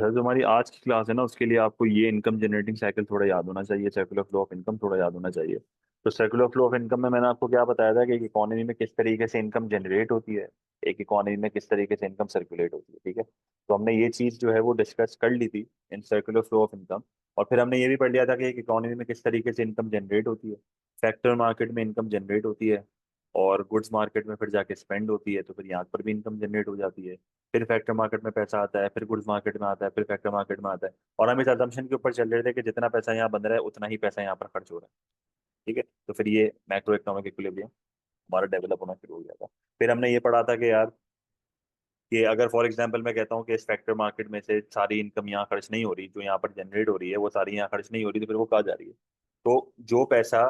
जो हमारी आज की क्लास है ना उसके लिए आपको ये इनकम जनरेटिंग साइकिल थोड़ा याद होना चाहिए, सर्कुलर फ्लो ऑफ इनकम थोड़ा याद होना चाहिए। तो सर्कुलर फ्लो ऑफ इनकम में मैंने आपको क्या बताया था कि एक इकोनॉमी में किस तरीके से इनकम जनरेट होती है, एक इकोनॉमी में किस तरीके से इनकम सर्कुलेट होती है। ठीक है, तो हमने ये चीज़ जो है वो डिस्कस कर ली थी in circular flow of income. और फिर हमने ये भी पढ़ लिया था कि एक इकोनॉमी में किस तरीके से इनकम जनरेट होती है। फैक्टर मार्केट में इनकम जनरेट होती है और गुड्स मार्केट में फिर जाके स्पेंड होती है, तो फिर यहाँ पर भी इनकम जनरेट हो जाती है। फिर फैक्टर मार्केट में पैसा आता है, फिर गुड्स मार्केट में आता है, फिर फैक्टर मार्केट में आता है। और हम इस असम्पशन के ऊपर चल रहे थे कि जितना पैसा यहाँ बन रहा है उतना ही पैसा यहाँ पर खर्च हो रहा है। ठीक है, तो फिर ये मैक्रो इकोनॉमिक इक्विलिब्रियम हमारा डेवलप होना शुरू हो गया था। फिर हमने ये पढ़ा था कि यार कि अगर फॉर एग्जांपल मैं कहता हूँ कि इस फैक्टर मार्केट में से सारी इनकम यहाँ खर्च नहीं हो रही, जो यहाँ पर जनरेट हो रही है वो सारी यहाँ खर्च नहीं हो रही, तो फिर वो कहाँ जा रही है। तो जो पैसा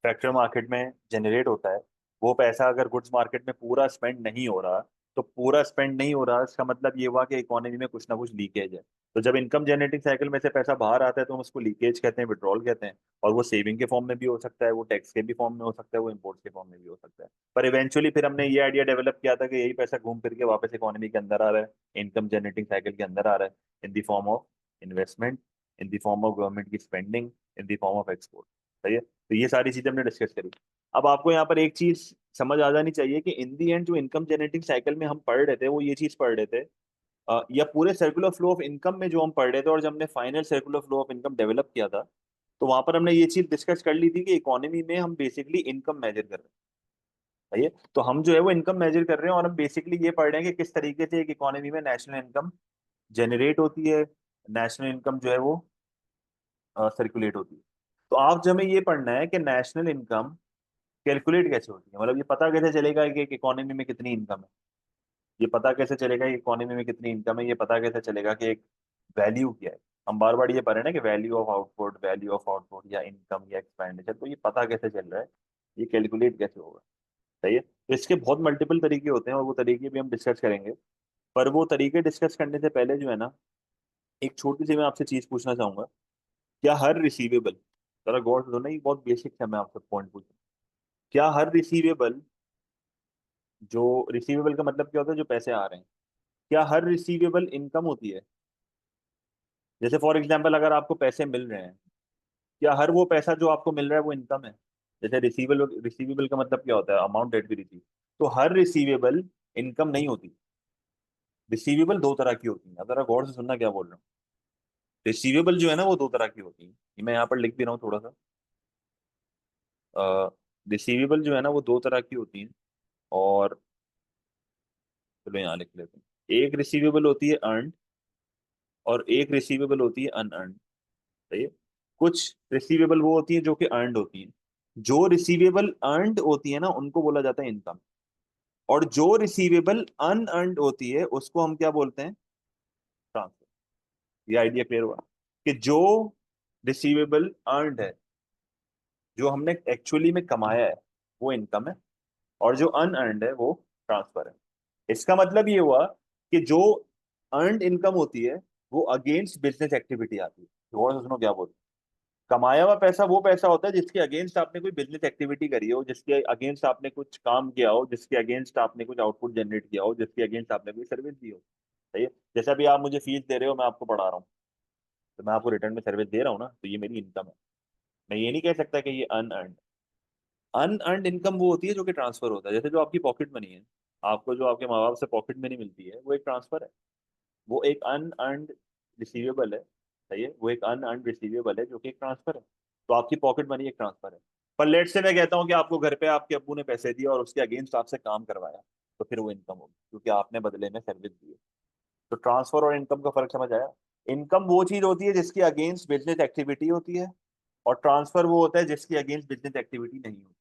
फैक्टर मार्केट में जनरेट होता है वो पैसा अगर गुड्स मार्केट में पूरा स्पेंड नहीं हो रहा, तो पूरा स्पेंड नहीं हो रहा इसका मतलब ये हुआ कि इकोनॉमी में कुछ ना कुछ लीकेज है। तो जब इनकम जनरेटिंग साइकिल में से पैसा बाहर आता है तो हम उसको लीकेज कहते हैं, विड्रॉल कहते हैं। और वो सेविंग के फॉर्म में भी हो सकता है, वो टैक्स के भी फॉर्म में हो सकता है, वो इम्पोर्ट के फॉर्म में भी हो सकता है। पर इवेंचुअली फिर हमने ये आइडिया डेवलप किया था कि यही पैसा घूम फिर के वापस इकोनॉमी के अंदर आ रहा है, इनकम जनरेटिंग साइकिल के अंदर आ रहा है, in the form of investment, in the form of government की spending, in the form of export. सही है, तो ये सारी चीजें हमने डिस्कस करी। अब आपको यहाँ पर एक चीज समझ आ जानी चाहिए कि इन दी एंड जो इनकम जनरेटिंग साइकिल में हम पढ़ रहे थे वो ये चीज पढ़ रहे थे, या पूरे सर्कुलर फ्लो ऑफ इनकम में जो हम पढ़ रहे थे, और जब हमने final circular flow of income develop किया था तो वहां पर हमने ये चीज डिस्कस कर ली थी कि इकोनॉमी में हम बेसिकली इनकम मेजर कर रहे हैं। सही है, तो हम जो है वो इनकम मेजर कर रहे हैं और हम बेसिकली ये पढ़ रहे हैं कि किस तरीके से एक इकोनॉमी में नेशनल इनकम जनरेट होती है, नेशनल इनकम जो है वो सर्कुलेट होती है। तो आप जो हमें ये पढ़ना है कि नेशनल इनकम कैलकुलेट कैसे होती है, मतलब ये पता कैसे चलेगा कि एक इकोनॉमी में कितनी इनकम है। ये पता कैसे चलेगा कि इकोनॉमी में कितनी इनकम है, ये पता कैसे चलेगा कि एक वैल्यू क्या है। हम बार बार ये पढ़ रहे हैं ना कि value of output, value of output या इनकम या एक्सपेंडिचर, तो ये पता कैसे चल रहा है, ये कैलकुलेट कैसे होगा। सही है, तो इसके बहुत मल्टीपल तरीके होते हैं और वो तरीके भी हम डिस्कस करेंगे। पर वो तरीके डिस्कस करने से पहले जो है ना, एक छोटी सी मैं आपसे चीज पूछना चाहूंगा। क्या हर रिसीवेबल, जरा गौर से सुनना, ये बहुत बेसिक है, मैं आपसे पॉइंट पूछ, क्या हर रिसीवेबल, जो रिसीवेबल का मतलब क्या होता है, जो पैसे आ रहे हैं, क्या हर रिसीवेबल इनकम होती है। जैसे फॉर एग्जांपल अगर आपको पैसे मिल रहे हैं, क्या हर वो पैसा जो आपको मिल रहा है वो इनकम है। जैसे रिसीवेबल, रिसीवेबल का मतलब क्या होता है, अमाउंट डेट भी रिसीव। तो हर रिसीवेबल इनकम नहीं होती। रिसीवेबल दो तरह की होती है, अब जरा गौर से सुनना क्या बोल रहा हूँ। रिसीवेबल जो है ना वो दो तरह की होती है, ये मैं यहाँ पर लिख भी रहा हूँ थोड़ा सा। रिसीवेबल जो है ना वो दो तरह की होती है। और चलो यहाँ लिख लेते हैं, एक रिसीवेबल होती है अर्न और एक रिसीवेबल होती है अनअर्न। सही है, कुछ रिसीवेबल वो होती है जो कि अर्नड होती है। जो रिसीवेबल अर्नड होती है ना उनको बोला जाता है इनकम। और जो रिसीवेबल अनअर्नड होती है उसको हम क्या बोलते हैं, ट्रांसफर। ये आइडिया क्लियर हुआ कि जो रिसीवेबल अर्नड है, जो हमने एक्चुअली में कमाया है, वो इनकम है। और जो अनअर्नड है वो ट्रांसफर है। इसका मतलब ये हुआ कि जो अर्नड इनकम होती है वो अगेंस्ट बिजनेस एक्टिविटी आती है। और सुनो क्या बोलते हैं, कमाया हुआ पैसा वो पैसा होता है जिसके अगेंस्ट आपने कोई बिजनेस एक्टिविटी करी हो, जिसके अगेंस्ट आपने कुछ काम किया हो, जिसके अगेंस्ट आपने कुछ आउटपुट जनरेट किया हो, जिसके अगेंस्ट आपने कोई सर्विस दी हो। सही है, जैसे अभी आप मुझे फीस दे रहे हो, मैं आपको पढ़ा रहा हूँ, तो मैं आपको रिटर्न में सर्विस दे रहा हूँ ना, तो ये मेरी इनकम है। मैं ये नहीं कह सकता कि ये अनअर्नड। अनअर्नड इनकम वो होती है जो कि ट्रांसफर होता है, जैसे जो आपकी पॉकेट मनी है, आपको जो आपके माँ बाप से पॉकेट मनी मिलती है वो एक ट्रांसफर है। वो एक अनअर्नड रिसीवेबल है। सही है, वो एक अनअर्नड रिसीवेबल है जो कि एक ट्रांसफर है। तो आपकी पॉकेट मनी एक ट्रांसफर है। पर लेट से मैं कहता हूँ कि आपको घर पे आपके अब्बू ने पैसे दिए और उसके अगेंस्ट आपसे काम करवाया, तो फिर वो इनकम होगी क्योंकि आपने बदले में सर्विस दी है। तो ट्रांसफर और इनकम का फर्क समझ आया। इनकम वो चीज होती है जिसकी अगेंस्ट बिजनेस एक्टिविटी होती है, और ट्रांसफर वो होता है जिसकी अगेंस्ट बिजनेस एक्टिविटी नहीं होती।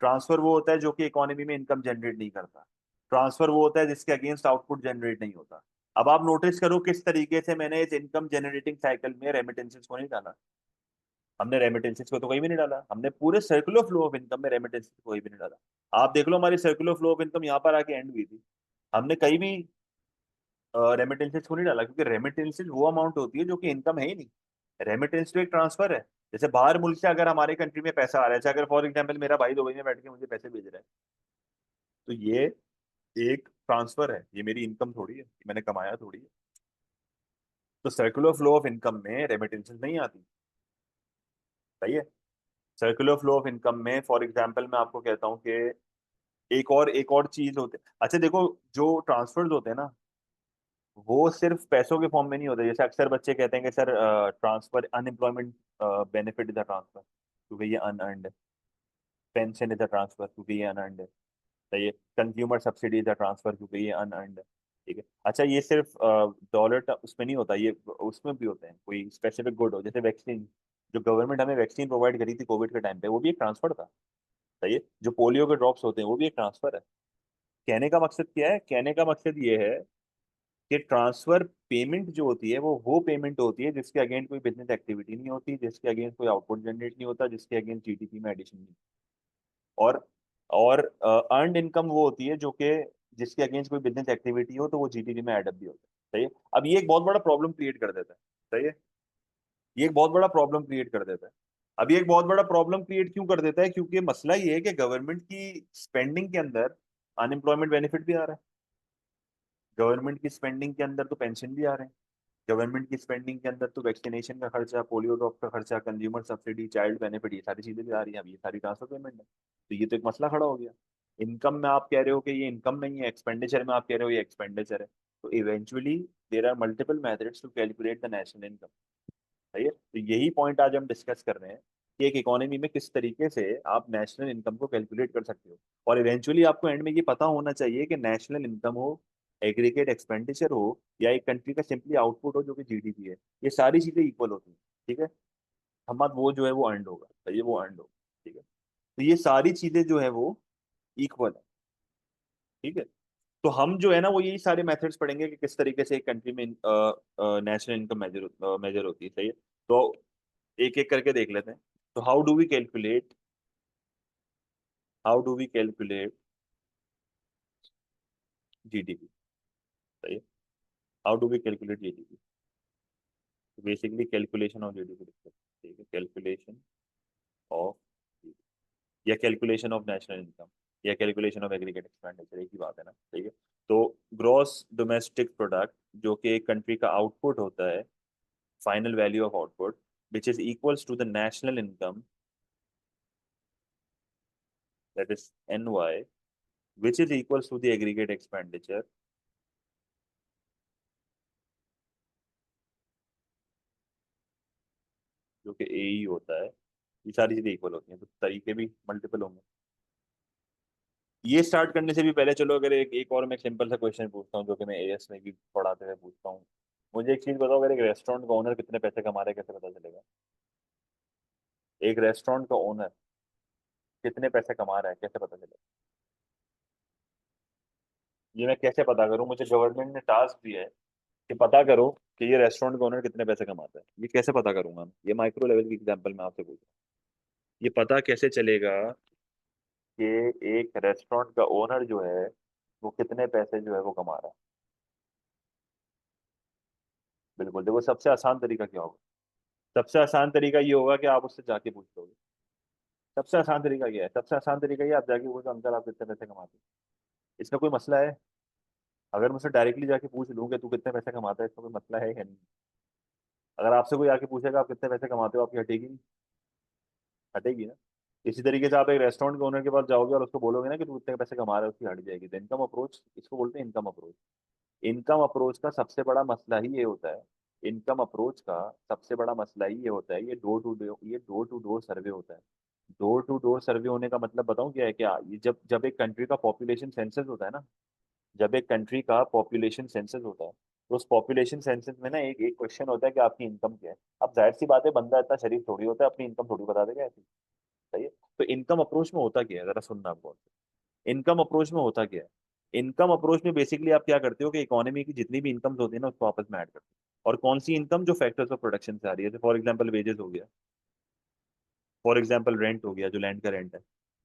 ट्रांसफर वो होता है जो कि इकोनॉमी में इनकम जनरेट नहीं करता। ट्रांसफर वो होता है जिसके अगेंस्ट आउटपुट जनरेट नहीं होता। अब आप नोटिस करो किस तरीके से मैंने इस इनकम जनरेटिंग साइकिल में रेमिटेंसेस को नहीं डाला। हमने रेमिटेंसेस को तो कहीं भी नहीं डाला, हमने पूरे सर्कुलर फ्लो ऑफ इनकम में रेमिटेंसेस को कहीं भी नहीं डाला। आप देख लो हमारी सर्कुलर फ्लो ऑफ इनकम यहाँ पर आके एंड हुई थी, हमने कहीं भी रेमिटेंसेस को नहीं डाला, क्योंकि रेमिटेंसेस वो अमाउंट होती है जो कि इनकम है ही नहीं। रेमिटेंस तो एक ट्रांसफर है। जैसे बाहर मुल्क से अगर हमारे कंट्री में पैसा आ रहा है, जैसे अगर फॉर एग्जाम्पल मेरा भाई दुबई में बैठ के मुझे पैसे भेज रहा है, तो ये एक ट्रांसफर है, ये मेरी इनकम थोड़ी है, ये मैंने कमाया थोड़ी है। तो सर्कुलर फ्लो ऑफ इनकम में रेमिटेंसेस नहीं आती। सही है। सर्कुलर फ्लो ऑफ इनकम में फॉर एग्जांपल मैं आपको कहता हूँ कि एक और चीज होते है। अच्छा देखो, जो ट्रांसफर्स होते हैं ना, वो सिर्फ पैसों के फॉर्म में नहीं होते। जैसे अक्सर बच्चे कहते हैं कि sir transfer unemployment benefit is a transfer क्योंकि ये अनअर्नड है। पेंशन इज अ ट्रांसफर क्योंकि ये अनअर्नड है। सही है। Consumer subsidy is a transfer क्योंकि ये अनअर्नड है। ठीक है। अच्छा ये सिर्फ डॉलर उसमें नहीं होता, ये उसमें भी होते हैं। कोई स्पेसिफिक गुड हो, जैसे वैक्सीन, जो गवर्नमेंट हमें वैक्सीन प्रोवाइड करी थी कोविड के टाइम पे, वो भी एक ट्रांसफर था। सही है। जो पोलियो के ड्रॉप्स होते हैं वो भी एक ट्रांसफर है। कहने का मकसद क्या है? कहने का मकसद ये है कि ट्रांसफर पेमेंट जो होती है वो पेमेंट होती है जिसके अगेंस्ट कोई बिजनेस एक्टिविटी नहीं होती, जिसके अगेंस्ट कोई आउटपुट जनरेट नहीं होता, जिसके अगेंस्ट जीडीपी में एडिशन नहीं। और और अर्नड इनकम वो होती है जो कि जिसके अगेंस्ट कोई बिजनेस एक्टिविटी हो तो वो जीडीपी में एडअप भी होता है। सही है। अब ये एक बहुत बड़ा प्रॉब्लम क्रिएट कर देता है। सही है। ये एक बहुत बड़ा प्रॉब्लम क्रिएट कर देता है। अब ये एक बहुत बड़ा प्रॉब्लम क्रिएट क्यों कर देता है? क्योंकि मसला ये है कि गवर्नमेंट की स्पेंडिंग के अंदर अनएम्प्लॉयमेंट बेनिफिट भी आ रहा है। गवर्नमेंट की स्पेंडिंग के अंदर तो पेंशन भी आ रहे हैं। गवर्नमेंट की स्पेंडिंग के अंदर तो वैक्सीनेशन का खर्चा, पोलियो ड्रॉप का खर्चा, कंज्यूमर सब्सिडी, चाइल्ड बेनिफिट, ये सारी चीजें भी आ रही हैं। अब ये सारी ट्रांसफर पेमेंट है, तो ये तो एक मसला खड़ा हो गया। इनकम में आप कह रहे हो कि ये इनकम नहीं है, एक्सपेंडिचर में आप कह रहे हो ये एक्सपेंडिचर है। तो eventually there are multiple methods to calculate the national income. सही है। तो यही पॉइंट आज हम डिस्कस कर रहे हैं कि एक इकोनॉमी में किस तरीके से आप नेशनल इनकम को कैलकुलेट कर सकते हो। और इवेंचुअली आपको एंड में ये पता होना चाहिए कि नेशनल इनकम हो, एग्रीगेट एक्सपेंडिचर हो, या एक कंट्री का सिंपली आउटपुट हो जो कि जीडीपी है, ये सारी चीजें इक्वल होती हैं। ठीक है। हम बात वो जो है वो अर्न होगा। सही है, वो अर्न होगा। ठीक है। तो ये सारी चीजें जो है वो इक्वल है। ठीक है। तो हम जो है ना वो यही सारे मेथड्स पढ़ेंगे कि किस तरीके से एक कंट्री में नेशनल इनकम मेजर मेजर होती है। सही है। तो एक एक करके देख लेते हैं। तो how do we calculate GDP? सही है। How do we calculate GDP? Basically calculation of GDP लिखते हैं। ठीक है। कैलकुलेशन ऑफ, या कैलकुलेशन ऑफ नेशनल इनकम, या कैलकुलेशन ऑफ एग्रीगेट एक्सपेंडिचर, एक ही बात है ना। ठीक है। तो ग्रॉस डोमेस्टिक प्रोडक्ट जो कि एक कंट्री का आउटपुट होता है, final value of output, which is equals to the national income, that is NY, which is equals to the aggregate expenditure, जो कि AE होता है। ये सारी चीजें इक्वल होती हैं, तो तरीके भी मल्टीपल होंगे। ये स्टार्ट करने से भी पहले चलो अगर एक और मैं सिंपल सा क्वेश्चन पूछता हूँ जो कि मैं AS में भी पढ़ाते हुए पूछता हूँ। मुझे एक चीज बताओ, अगर एक रेस्टोरेंट का ओनर कितने पैसे कमा रहा है कैसे पता चलेगा? एक रेस्टोरेंट का ओनर कितने पैसे कमा रहा है कैसे पता चलेगा? ये मैं कैसे पता करूँ? मुझे गवर्नमेंट ने टास्क दिया है कि पता करो कि ये रेस्टोरेंट का ओनर कितने पैसे कमाता है। ये कैसे पता करूंगा मैं? ये माइक्रो लेवल की एग्जांपल मैं आपसे पूछ रहा हूँ। ये पता कैसे चलेगा कि एक रेस्टोरेंट का ओनर जो है वो कितने पैसे जो है वो कमा रहा है? बिल्कुल। देखो सबसे आसान तरीका क्या होगा? सबसे आसान तरीका ये होगा कि आप उससे जाके पूछ लोगे। सबसे आसान तरीका क्या है? सबसे आसान तरीका ये, आप जाके पूछो अंकल आप कितने पैसे कमाते हो। इसमें कोई मसला है? अगर मुझसे डायरेक्टली जाके पूछ लूँ कि तू कितने पैसे कमाता है, इसमें कोई मसला है या नहीं? अगर आपसे कोई आके पूछेगा आप कितने पैसे कमाते हो, आपकी हटेगी नहीं? हटेगी ना। इसी तरीके से आप एक रेस्टोरेंट के ओनर के पास जाओगे और उसको बोलोगे ना कि तू कितने पैसे कमा रहा है, उसकी हट जाएगी। तो इनकम अप्रोच इसको बोलते हैं, इनकम अप्रोच। इनकम अप्रोच का सबसे बड़ा मसला ही ये होता है। इनकम अप्रोच का सबसे बड़ा मसला ही ये होता है, ये डोर टू डोर सर्वे होता है। डोर टू डोर सर्वे होने का मतलब बताऊं क्या है? क्या ये जब जब एक कंट्री का पॉपुलेशन सेंसस होता है ना, जब एक कंट्री का पॉपुलेशन सेंसस होता है, तो उस पॉपुलेशन सेंसस में ना एक एक क्वेश्चन होता है कि आपकी इनकम क्या है। अब जाहिर सी बात है, बंदा इतना शरीफ थोड़ी होता है अपनी इनकम थोड़ी बता देगा ऐसे। सही है। तो इनकम अप्रोच में होता क्या है, जरा सुनना आपको। इनकम अप्रोच में होता क्या है? इनकम अप्रोच में बेसिकली आप क्या करते हो कि इकोनॉमी की जितनी भी इनकम्स होती है ना उसको आपस में ऐड करते हो। और कौन सी इनकम? जो फैक्टर्स ऑफ प्रोडक्शन से आ रही है। फॉर एग्जांपल वेजेस हो गया, फॉर एग्जांपल रेंट हो गया, जो लैंड का रेंट है,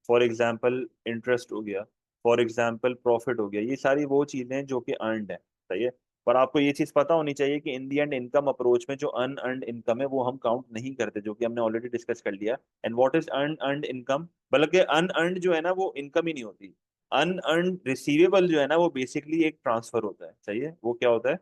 फॉर एग्जांपल इंटरेस्ट हो गया, फॉर एग्जांपल प्रॉफिट हो गया। ये सारी वो चीजें जो कि अर्नड है। सही है। पर आपको ये चीज पता होनी चाहिए कि इन दी एंड इनकम अप्रोच में जो अनअर्नड इनकम है वो हम काउंट नहीं करते, जो कि हमने ऑलरेडी डिस्कस कर लिया। And what is earned income? बल्कि अनअर्नड जो है ना वो इनकम ही नहीं होती। अनअर्नड रिसीवेबल जो है ना वो बेसिकली एक ट्रांसफर होता है। सही है। वो क्या होता है?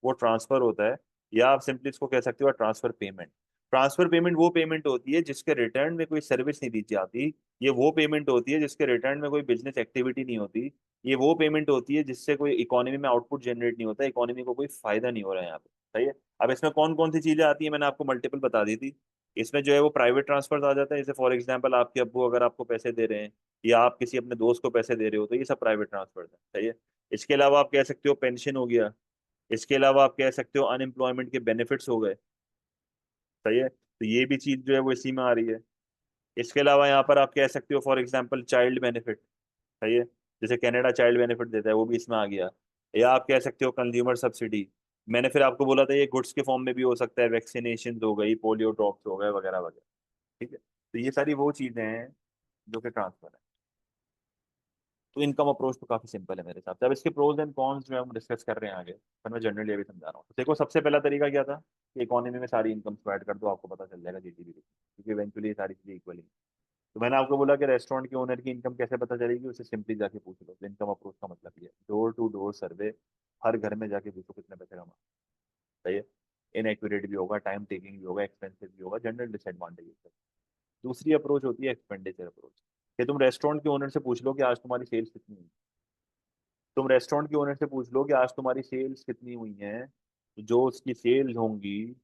वो ट्रांसफर होता है। या आप सिंपली इसको कह सकते हो ट्रांसफर पेमेंट। ट्रांसफर पेमेंट वो पेमेंट होती है जिसके रिटर्न में कोई सर्विस नहीं दी जाती। ये वो पेमेंट होती है जिसके रिटर्न में कोई बिजनेस एक्टिविटी नहीं होती। ये वो पेमेंट होती है जिससे कोई इकोनॉमी में आउटपुट जनरेट नहीं होता, इकोनॉमी को कोई फायदा नहीं हो रहा है यहाँ पे। सही है। अब इसमें कौन कौन सी चीजें आती है, मैंने आपको मल्टीपल बता दी थी। इसमें जो है वो प्राइवेट ट्रांसफर आ जाता है, जैसे फॉर एग्जाम्पल आपके अब्बू अगर आपको पैसे दे रहे हैं, या आप किसी अपने दोस्त को पैसे दे रहे हो, तो ये सब प्राइवेट ट्रांसफर है। सही है। इसके अलावा आप कह सकते हो पेंशन हो गया। इसके अलावा आप कह सकते हो अनएम्प्लॉयमेंट के बेनिफिट्स हो गए। सही है, तो ये भी चीज जो है वो इसी में आ रही है। इसके अलावा यहाँ पर आप कह सकते हो फॉर एग्जांपल चाइल्ड बेनिफिट। सही है, जैसे कनाडा चाइल्ड बेनिफिट देता है, वो भी इसमें आ गया। या आप कह सकते हो कंज्यूमर सब्सिडी। मैंने फिर आपको बोला था ये गुड्स के फॉर्म में भी हो सकता है, वैक्सीनेशन हो गई, पोलियो ड्रॉप्स हो गए, वगैरह वगैरह। ठीक है, तो ये सारी वो चीजें हैं जो कि ट्रांसफर है। तो इनकम अप्रोच तो काफी सिंपल है मेरे हिसाब से। अब इसके प्रोज एंड कॉन्स जो है हम डिस्कस कर रहे हैं आगे, पर मैं जनरली अभी समझा रहा हूँ। तो देखो, सबसे पहला तरीका क्या था कि इकोनॉमी में सारी इनकम्स को ऐड कर दो, आपको पता चल जाएगा जीडीपी, क्योंकि इवेंचुअली ये सारी चीजें इक्वली। तो मैंने आपको बोला कि रेस्टोरेंट के ओनर की इनकम कैसे पता चलेगी, उसे सिंपली जाके पूछ लो। तो इनकम अप्रोच का मतलब ये डोर टू डोर सर्वे, हर घर में जाके पूछो कितने पैसे कमा। सही है। इनएक्यूरेट भी होगा, टाइम टेकिंग भी होगा, एक्सपेंसिव भी होगा, जनरल डिसएडवांटेज। दूसरी अप्रोच होती है एक्सपेंडिचर अप्रोच, कि तुम रेस्टोरेंट के ओनर से पूछ लो कि आज तुम्हारी सेल्स कितनी हुई। तुम रेस्टोरेंट के ओनर से पूछ लो कि आज तुम्हारी सेल्स कितनी हुई हैं, तो जो उसकी सेल्स होंगी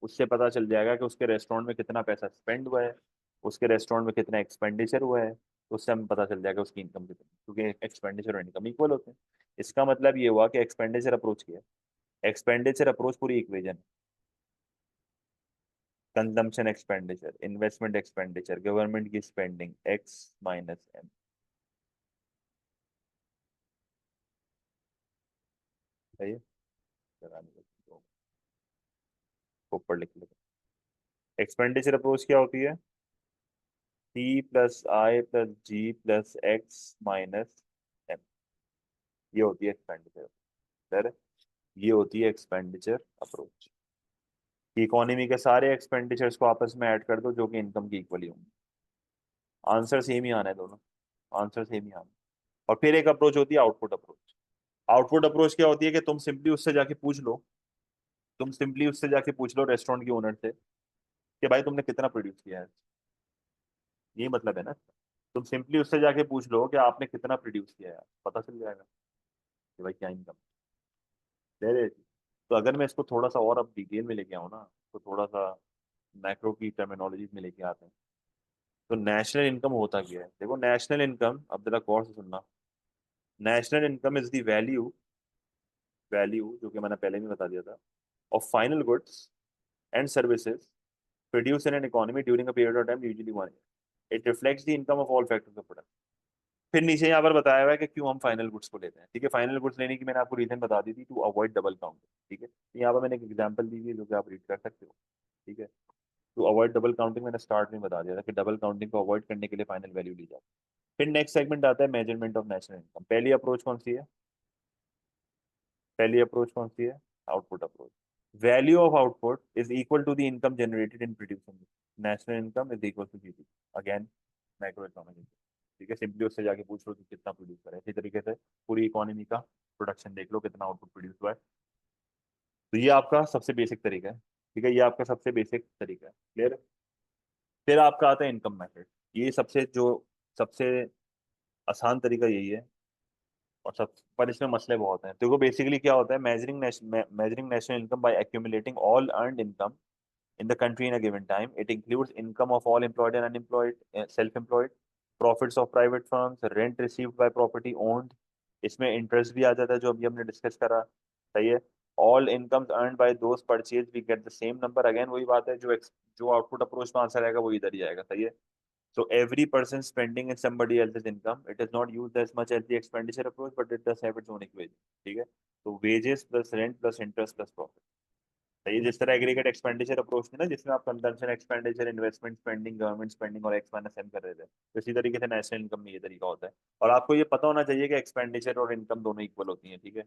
उससे पता चल जाएगा कि उसके रेस्टोरेंट में कितना पैसा स्पेंड हुआ है, उसके रेस्टोरेंट में कितना एक्सपेंडिचर हुआ है। तो उससे हमें पता चल जाएगा उसकी इनकम कितनी, क्योंकि एक्सपेंडिचर और इनकम इक्वल होते हैं। इसका मतलब ये हुआ कि एक्सपेंडिचर अप्रोच किया। एक्सपेंडिचर अप्रोच पूरी equation, consumption expenditure, investment expenditure, government की स्पेंडिंग, एक्स माइनस एम। सही है। ऊपर लिख लो। एक्सपेंडिचर अप्रोच क्या होती है? सी plus i plus g plus x minus M. ये होती है एक्सपेंडिचर। सर, ये होती है एक्सपेंडिचर अप्रोच। इकोनॉमी के सारे एक्सपेंडिचर्स को आपस में ऐड कर दो जो कि इनकम की इक्वली होंगे। आंसर सेम ही आना है दोनों, आंसर सेम ही आना है। और फिर एक अप्रोच होती है आउटपुट अप्रोच। आउटपुट अप्रोच क्या होती है कि तुम सिंपली उससे जाके पूछ लो, तुम सिंपली उससे जाके पूछ लो रेस्टोरेंट के ओनर से कि भाई तुमने कितना प्रोड्यूस किया है। ये मतलब है ना। तुम सिंपली उससे जाके पूछ लो कि आपने कितना प्रोड्यूस किया है, पता चल जाएगा कि भाई क्या इनकम दे रहे थे। तो अगर मैं इसको थोड़ा सा और अब डिटेल में लेके आऊँ ना, तो थोड़ा सा मैक्रो की टर्मिनोलॉजी में लेके आते हैं। तो नेशनल इनकम होता क्या है? देखो, नेशनल इनकम, अब जरा गौर से सुनना। National income is the value, value जो कि मैंने पहले भी बता दिया था, of final goods and services produced in an economy during a period of time, usually 1 year. It reflects the income of all factors of production. फिर नीचे यहाँ पर बताया हुआ है कि क्यों हम फाइनल गुड्स को लेते हैं। ठीक है, फाइनल गुड्स लेने की मैंने आपको रीजन बता दी थी, टू अवॉइड डबल काउंट। ठीक है, तो यहाँ पर मैंने एक एग्जांपल दी है जो कि आप रीड कर सकते हो। ठीक है, टू अवॉइड डबल काउंटिंग मैंने स्टार्ट में बता दिया था कि डबल काउंटिंग को अवॉइड करने के लिए फाइनल वैल्यू ली जाती है। फिर नेक्स्ट सेगमेंट आता है मेजरमेंट ऑफ नेशनल इनकम। पहली अप्रोच कौन सी है? पहली अप्रोच कौन सी है? Output approach. Value of output is equal to the income generated in producing. National income is equal to GDP. Again macro economic. ठीक है, सिंपली उससे जाके पूछ लो कि कितना प्रोड्यूस करा है। इसी तरीके से पूरी इकोनॉमी का प्रोडक्शन देख लो, कितना आउटपुट प्रोड्यूस हुआ है। तो ये आपका सबसे बेसिक तरीका है। ठीक है, ये आपका सबसे बेसिक तरीका है। क्लियर? फिर आपका आता है इनकम मेथड। ये सबसे जो सबसे आसान तरीका यही है, और सब पर इसमें मसले बहुत हैं। देखो बेसिकली क्या होता है, measuring national income by accumulating all earned income in the country in a given time. It includes income of all employed and unemployed, self-employed, profits of private firms, rent received by property owned. इसमें interest भी आ जाता है जो अभी हमने discuss करा। सही है। All incomes earn by those purchase we get the same number. Again वही बात है, जो आउटपुट अप्रोच में आंसर आएगा वो इधर ही आएगा। सही है। So every person spending in somebody else's income, it is not used as much as the expenditure approach, but it does have its own equation. ठीक है, तो wages plus rent plus interest plus profit। तो ये जिस तरह aggregate expenditure approach थी ना, जिसमें आप consumption expenditure, investment spending, government spending और एक्स माइनस एम कर रहे थे, तो इसी तरीके से नेशनल इनकम में ये तरीका होता है। और आपको ये पता होना चाहिए कि एक्सपेंडिचर और इनकम दोनों इक्वल होती हैं। ठीक है,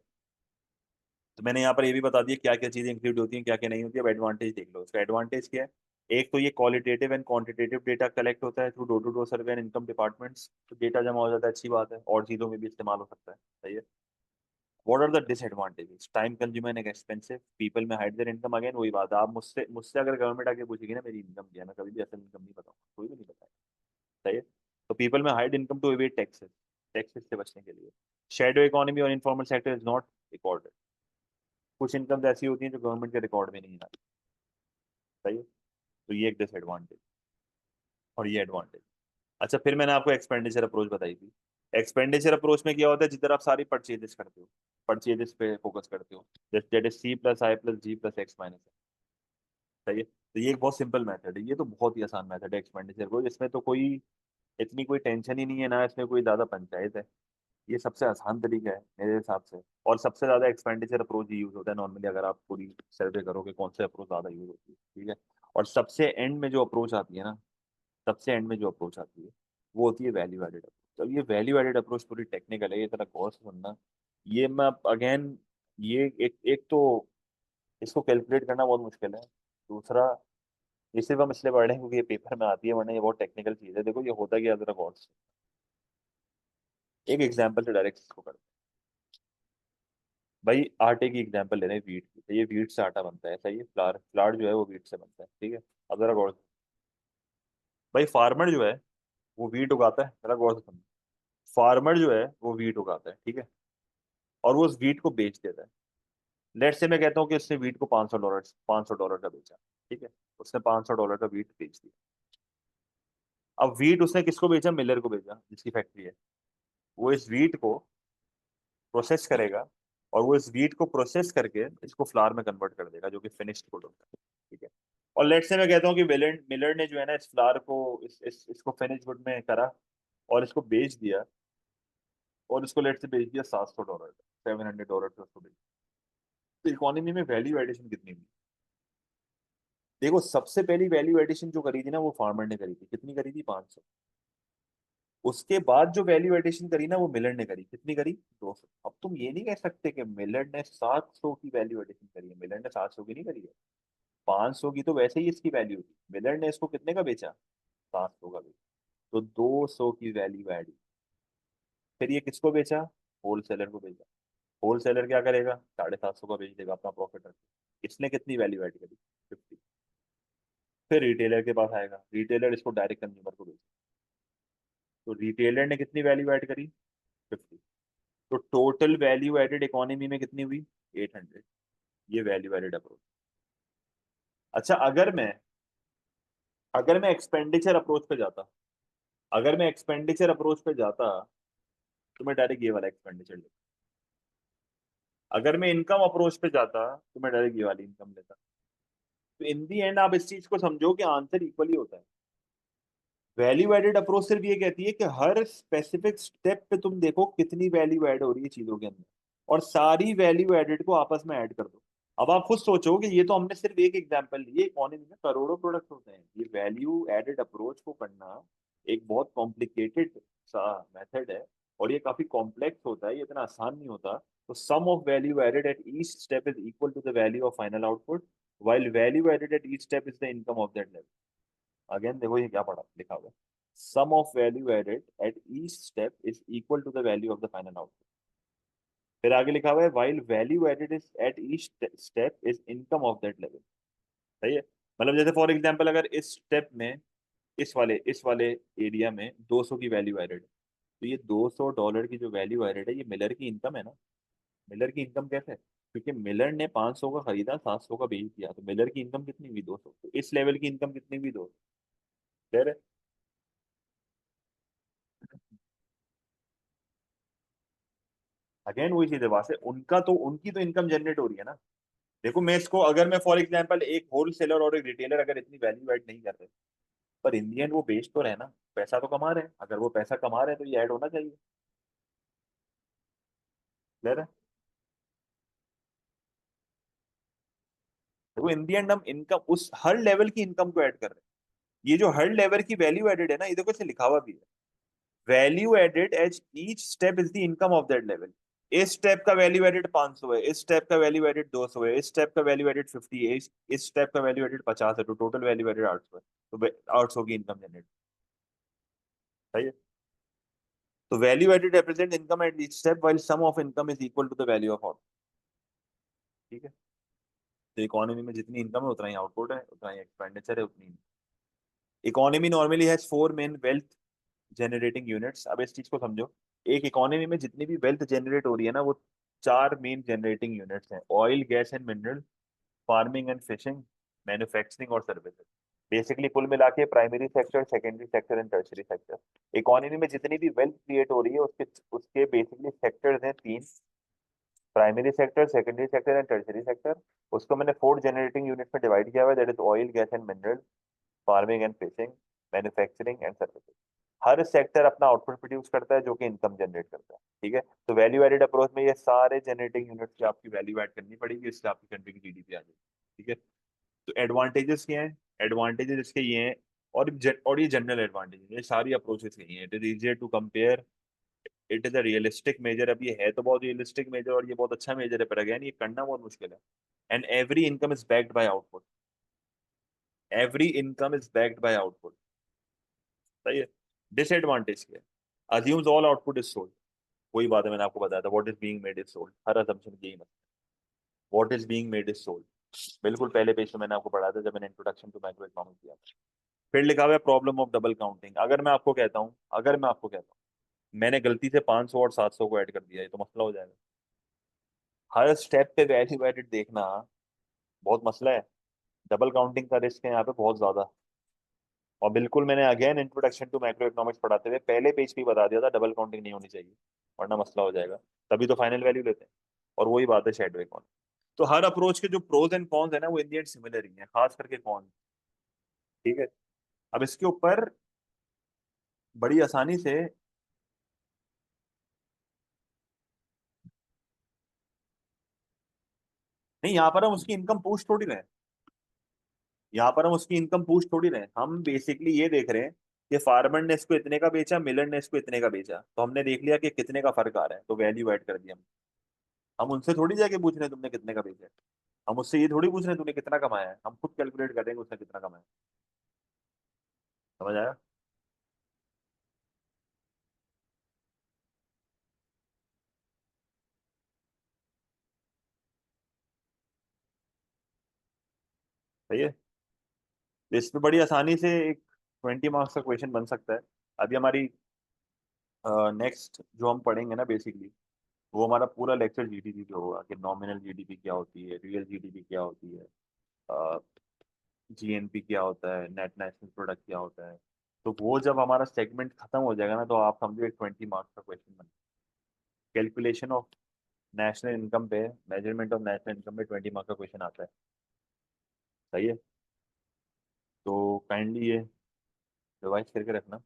तो मैंने यहाँ पर ये भी बता दिया क्या क्या चीजें इंक्लूड होती हैं, क्या क्या नहीं होती है। अब एडवांटेज देख लो। इसका एडवांटेज क्या है? एक तो ये qualitative and quantitative data collect होता है through door to door survey and income departments. तो डेटा जमा हो जाता है, अच्छी बात है, और चीजों में भी इस्तेमाल हो सकता है। सही है। What are the disadvantages? Time consuming and expensive, people may hide their income. Again वही बात है, आप मुझसे मुझसे अगर गवर्नमेंट आके पूछेगी ना मेरी इनकम क्या है, मैं कभी भी असल इनकम नहीं बताऊंगा, कोई भी नहीं बताएगा। सही है। तो people may hide income to evade taxes, taxes से बचने के लिए। शेडो इकोनॉमी और informal sector is not recorded, कुछ इनकम ऐसी होती है जो गवर्नमेंट के रिकॉर्ड में नहीं आती। सही है। तो ये एक डिसएडवांटेज और ये एडवांटेज। अच्छा, फिर मैंने आपको एक्सपेंडिचर अप्रोच बताई थी। एक्सपेंडिचर अप्रोच में क्या होता है, जिधर आप सारी परचेजेस करते हो, परचेजेस पे फोकस करते हो, that is c plus i plus g plus x minus. सही है। तो ये एक बहुत सिंपल मेथड है, ये तो बहुत ही आसान मेथड है एक्सपेंडिचर को, इसमें तो कोई इतनी कोई टेंशन ही नहीं है ना, इसमें कोई ज्यादा पंचायत है। ये सबसे आसान तरीका है मेरे हिसाब से। और सबसे ज्यादा एक्सपेंडिचर अप्रोच ही यूज होता है नॉर्मली, अगर आप पूरी सर्वे करोगे कौन से अप्रोच ज्यादा यूज होती है। ठीक है। और सबसे एंड में जो अप्रोच आती है ना, सबसे एंड में जो अप्रोच आती है वो होती है वैल्यू एडेड अप्रोच। अब ये वैल्यू एडेड अप्रोच पूरी टेक्निकल है, ये तरह गौर से सुनना। ये मैं अगेन, ये एक तो इसको कैलकुलेट करना बहुत मुश्किल है। दूसरा, ये सिर्फ हम इसलिए पढ़ रहे हैं क्योंकि ये पेपर में आती है, वरना ये बहुत टेक्निकल चीज है। देखो ये होता क्या है, जरा गौर से एक एग्जांपल से डायरेक्ट इसको करते हैं। भाई आटे की एग्जांपल ले रहे हैं, वीट की। तो ये वीट से आटा बनता है, सही है। फ्लावर, फ्लावर जो है वो वीट से बनता है। ठीक है। अब जरा गौर से, भाई फार्मर जो है वो वीट उगाता है, जरा गौर से सुनो। फार्मर जो है वो वीट उगाता है, ठीक है, और वो उस वीट को बेच देता है। लेट्स से मैं कहता हूँ कि उसने वीट को $500, $500 का बेचा। ठीक है। उसने $500 का वीट बेच दिया। अब वीट उसने किसको बेचा? मिलर को बेचा, जिसकी फैक्ट्री है। वो इस वीट को प्रोसेस करेगा, और वो इस वीट को प्रोसेस करके इसको फ्लावर में कन्वर्ट कर देगा, जो कि फिनिश्ड गुड होता है। ठीक है। और लेट्स से मैं कहता हूँ कि मिलर मिलर ने जो है ना इस फ्लावर को, इसको फिनिश गुड में करा और इसको बेच दिया, और इसको लेट्स से बेच दिया $700, $700 पे उसको बेच दिया। तो इकोनॉमी में वैल्यू एडिशन कितनी हुई? देखो सबसे पहली वैल्यू एडिशन जो करी थी ना वो फार्मर ने करी थी, कितनी करी थी? 500। उसके बाद जो वैल्यू एडिशन करी ना वो मिलर ने करी, कितनी करी? 200। अब तुम ये नहीं कह सकते कि मिलर ने 700 की वैल्यू एडिशन करी है, मिलर ने 700 की नहीं करी है। 500 की तो वैसे ही इसकी वैल्यू थी, मिलर ने इसको कितने का बेचा? 700 का बेचा। तो 200 की वैल्यू एड। फिर ये किसको बेचा? होलसेलर को बेचा। होलसेलर क्या करेगा? 750 का बेच देगा, अपना प्रॉफिट रख। इसने कितनी वैल्यू ऐड करी? 50। फिर रिटेलर के पास आएगा, रिटेलर इसको डायरेक्ट कंज्यूमर को बेचेगा। तो रिटेलर ने कितनी वैल्यू ऐड करी? 50। तो टोटल वैल्यू एडेड इकोनॉमी में कितनी हुई? 800। ये वैल्यू एडेड अप्रोच। अच्छा, अगर मैं एक्सपेंडिचर अप्रोच पे जाता, अगर मैं एक्सपेंडिचर अप्रोच पे जाता तो मैं डायरेक्ट ये वाला एक्सपेंडिचर लेता। अगर मैं इनकम अप्रोच पे जाता तो मैं डायरेक्ट ये वाली इनकम लेता। तो इन दी एंड आप इस चीज को समझो कि आंसर इक्वली होता है। वैल्यू एडेड अप्रोच सिर्फ ये कहती है कि हर स्पेसिफिक स्टेप पे तुम देखो कितनी वैल्यू ऐड हो रही है चीजों के अंदर, और सारी वैल्यू एडेड को आपस में ऐड कर दो। अब आप खुद सोचो कि ये तो हमने सिर्फ एक एग्जांपल ली है, इकोनॉमी में करोड़ों प्रोडक्ट होते हैं। ये वैल्यू एडेड अप्रोच को करना एक बहुत कॉम्प्लिकेटेड सा मेथड है, और ये काफी कॉम्प्लेक्स होता है, ये इतना आसान नहीं होता। तो sum of value added at each step is equal to the value of final output, while value added at each step is the income of that level। Again देखो ये क्या पढ़ा लिखा हुआ है, sum of value added at each step is equal to the value of the final output. फिर आगे लिखा हुआ है while value added is at each step is income of that level। सही है। मतलब जैसे फॉर एग्जांपल अगर इस स्टेप में, इस वाले एरिया में 200 की वैल्यू एडेड है, तो ये $200 की जो वैल्यू एडेड है ये मिलर की इनकम है ना। मिलर की इनकम कैसे है? क्योंकि मिलर ने 500 का खरीदा, 700 का बेच दिया, तो मिलर की इनकम कितनी हुई? 200। तो इस लेवल की इनकम कितनी हुई? 200। फिर अगेन वही चीज है, वहां से उनका तो उनकी तो इनकम जनरेट हो रही है ना। देखो मैं इसको, अगर मैं फॉर एग्जांपल एक होलसेलर और एक रिटेलर अगर इतनी वैल्यू ऐड नहीं कर रहे, पर इन दी एंड वो बेच तो रहे ना, पैसा तो कमा रहे हैं। अगर वो पैसा कमा रहे हैं तो ये ऐड होना चाहिए। क्लियर है? देखो इन दी एंड हम इनकम, उस हर लेवल की इनकम को ऐड कर रहे हैं। ये जो हर लेवल की वैल्यू एडेड है ना, ये देखो इसे लिखा हुआ भी है, value added each each step is the income of that level. इस स्टेप का वैल्यू एडेड 500 है, इस स्टेप का वैल्यू एडेड 200 है, इस स्टेप का वैल्यू एडेड 50 है, इस स्टेप का वैल्यू एडेड 50 है, तो टोटल वैल्यू एडेड 800 है। तो 800 की इनकम जनरेट। सही है। तो value added represent income at each step while sum of income is equal to the value of output. ठीक है। तो इकोनॉमी में जितनी इनकम है उतना ही आउटपुट है, उतना ही एक्सपेंडिचर है, उतनी। Economy normally has four main wealth generating units. अब इस चीज को समझो, एक इकोनॉमी में जितनी भी वेल्थ जनरेट हो रही है ना, वो चार मेन जनरेटिंग यूनिट्स हैं: oil, gas and mineral, farming and fishing, manufacturing और सर्विसेज। बेसिकली कुल मिला के primary sector, secondary sector and tertiary sector. Economy में जितनी भी वेल्थ क्रिएट हो रही है उसके उसके बेसिकली सेक्टर्स हैं तीन: primary sector, secondary sector and tertiary sector. उसको मैंने फोर जनरेटिंग यूनिट में डिवाइड किया हुआ है, that is oil, gas and mineral, farming and fishing, manufacturing and services. Her sector अपना आउटपुट प्रोड्यूस करता है जो कि इनकम जनरेट करता है। ठीक है। तो वैल्यू एडेड अप्रोच में ये सारे जनरेटिंग यूनिट्स की आपकी वैल्यू ऐड करनी पड़ेगी, इससे आपकी कंट्री की जीडीपी आ जाएगी। ठीक है। तो एडवांटेजेस क्या हैं? एडवांटेजेस इसके ये हैं, और ये जनरल एडवांटेज, ये सारी अप्रोचेस यही हैं। It is easier to compare, it is a realistic measure. अब ये है तो बहुत रियलिस्टिक मेजर और ये बहुत अच्छा मेजर है, पर अगेन ये करना बहुत मुश्किल है। And every income is backed by output. Every income is backed by output. सही है। डिसएडवांटेज क्या है? Assumes all output is sold. वही बात है, मैंने आपको बताया था, what is being made is sold. Her assumption यही मतलब, what is being made is sold. बिल्कुल पहले पेज में मैंने आपको पढ़ाया था जब मैंने इंट्रोडक्शन टू माइक्रो इकोनॉमिक्स दिया था। फिर लिखा हुआ है प्रॉब्लम ऑफ डबल काउंटिंग। अगर मैं आपको कहता हूँ मैंने गलती से 500 और 700 को ऐड कर दिया है, तो मसला हो जाएगा। हर स्टेप पे वैल्यू एडेड देखना बहुत मसला है। डबल काउंटिंग का रिस्क है यहाँ पे बहुत ज्यादा। और बिल्कुल मैंने again introduction to micro economics पढ़ाते हुए पहले पेज पे ही बता दिया था डबल काउंटिंग नहीं होनी चाहिए, वरना मसला हो जाएगा। तभी तो फाइनल वैल्यू लेते हैं। और वही बात है शैडो इकोनॉमिक्स। तो हर अप्रोच के जो प्रोज एंड कॉन्स है ना, वो इन दी एंड सिमिलर ही है, खास करके कॉन्स। ठीक है। अब इसके ऊपर बड़ी आसानी से, नहीं यहाँ पर हम उसकी इनकम पूछ थोड़ी रहे हैं, यहाँ पर हम उसकी इनकम पूछ थोड़ी रहे हैं, हम बेसिकली ये देख रहे हैं कि फार्मर ने इसको इतने का बेचा, मिलर ने इसको इतने का बेचा, तो हमने देख लिया कि कितने का फर्क आ रहा है, तो वैल्यू ऐड कर दिया। हम उनसे थोड़ी जाके पूछ रहे हैं तुमने कितने का बेचा है। हम उससे ये थोड़ी पूछ रहे हैं तूने कितना कमाया है, हम खुद कैलकुलेट कर देंगे उसने कितना कमाया है। समझ आया? सही है। तो इस पे बड़ी आसानी से एक 20 मार्क्स का क्वेश्चन बन सकता है। अभी हमारी नेक्स्ट जो हम पढ़ेंगे ना बेसिकली, वो हमारा पूरा लेक्चर जीडीपी पे होगा कि नॉमिनल जीडीपी क्या होती है, रियल जीडीपी क्या होती है, जीएनपी क्या होता है, नेट नेशनल प्रोडक्ट क्या होता है। तो वो जब हमारा सेगमेंट खत्म हो जाएगा ना, तो आप समझो एक 20 मार्क्स का क्वेश्चन बन, कैलकुलेशन ऑफ नेशनल इनकम पे, मेजरमेंट ऑफ नेशनल इनकम पे 20 मार्क्स का क्वेश्चन आता है। सही है। तो काइंडली ये रिवाइज करके रखना।